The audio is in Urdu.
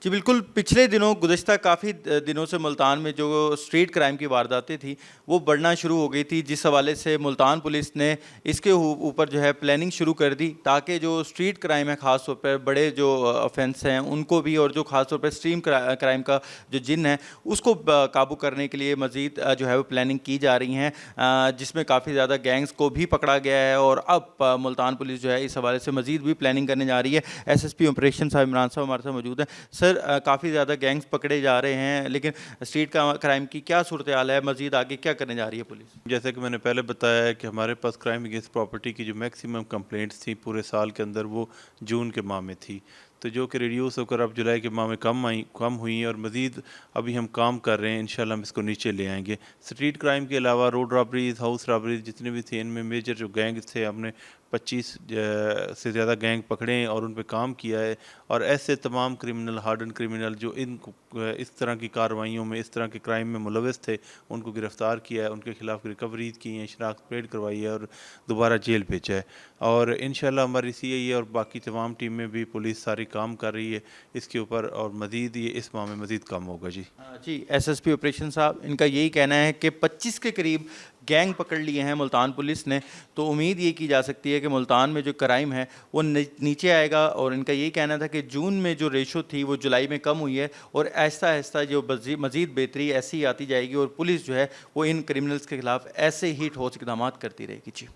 جی بالکل، پچھلے دنوں گزشتہ کافی دنوں سے ملتان میں جو اسٹریٹ کرائم کی وارداتیں تھیں وہ بڑھنا شروع ہو گئی تھی، جس حوالے سے ملتان پولیس نے اس کے اوپر جو ہے پلاننگ شروع کر دی تاکہ جو اسٹریٹ کرائم ہے خاص طور پر بڑے جو افینس ہیں ان کو بھی، اور جو خاص طور پر اسٹریم کرائم کا جو جن ہے اس کو قابو کرنے کے لیے مزید جو ہے وہ پلاننگ کی جا رہی ہیں، جس میں کافی زیادہ گینگز کو بھی پکڑا گیا ہے، اور اب ملتان پولیس جو ہے اس حوالے سے مزید بھی پلاننگ کرنے جا رہی ہے۔ ایس ایس پی آپریشن صاحب عمران صاحب ہمارے ساتھ موجود ہیں۔ سر، کافی زیادہ گینگز پکڑے جا رہے ہیں، لیکن اسٹریٹ کرائم کی کیا صورتحال ہے؟ مزید آگے کیا کرنے جا رہی ہے پولیس؟ جیسا کہ میں نے پہلے بتایا ہے کہ ہمارے پاس کرائم اگینسٹ پراپرٹی کی جو میکسیمم کمپلینٹس تھیں پورے سال کے اندر وہ جون کے ماہ میں تھی، تو جو کہ ریڈیوس ہو کر اب جولائی کے ماہ میں کم ہوئی ہیں، اور مزید ابھی ہم کام کر رہے ہیں، انشاءاللہ ہم اس کو نیچے لے آئیں گے۔ اسٹریٹ کرائم کے علاوہ روڈ رابریز، ہاؤس رابریز جتنے بھی تھے، ان میں میجر جو گینگز تھے ہم نے 25 سے زیادہ گینگ پکڑے ہیں اور ان پہ کام کیا ہے، اور ایسے تمام کرمنل، ہارڈن کرمنل جو اس طرح کی کارروائیوں میں، اس طرح کے کرائم میں ملوث تھے، ان کو گرفتار کیا ہے، ان کے خلاف ریکوریز کی ہیں، شناخت پیڈ کروائی ہے اور دوبارہ جیل بھیجا ہے۔ اور انشاءاللہ ہماری سی آئی اے اور باقی تمام ٹیمیں بھی، پولیس ساری کام کر رہی ہے اس کے اوپر، اور مزید یہ اس ماہ میں مزید کم ہوگا۔ جی، ایس ایس پی آپریشن صاحب، ان کا یہی کہنا ہے کہ 25 کے قریب گینگ پکڑ لیے ہیں ملتان پولیس نے، تو امید یہ کی جا سکتی ہے کہ ملتان میں جو کرائم ہے وہ نیچے آئے گا، اور ان کا یہی کہنا تھا کہ جون میں جو ریشو تھی وہ جولائی میں کم ہوئی ہے، اور آہستہ آہستہ جو مزید بہتری ایسی آتی جائے گی، اور پولیس جو ہے وہ ان کرمنلز کے خلاف ایسے ہی ٹھوس اقدامات کرتی رہے گی۔ جی